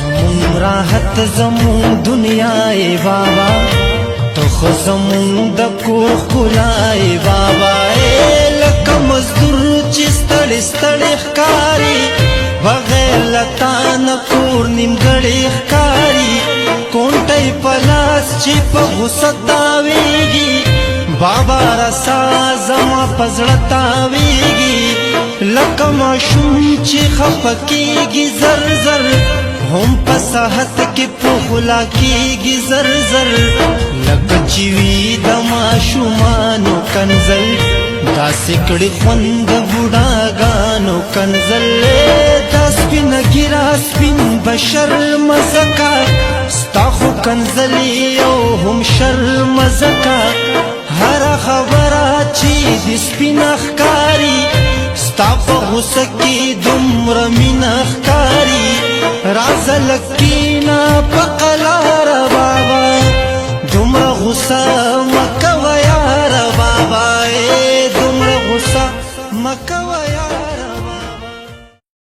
زمون راحت زمون دنیا ای بابا تو خو زمون د کور ښکلا ای بابا لکه مزدور چې ستړی ستړی ښکاري بغیر له تا نه کور نیمګړی ښکاري کونټۍ په لاس چې په غوسه تاویږي بابا رسا زما په زړه تاویږي لکه ماشوم چې خفه کېږي زر زر هم په صحت کې پخلا کېږي زر زر لکه چې وي د ماشومانو کنځل داسې کړي خوند د بوډاګانو کنځل دا سپینه ږیره سپین بشر مزکه ستا خو کنځلې او هم شرم زکه هره خبره چې د سپینه ښکاري ستا په غوسه کې دومره مینه ښکاري رازه لکینا په قلاره بابا دومره غوسه مه کوه یاره بابا دومره غوسه مه کوه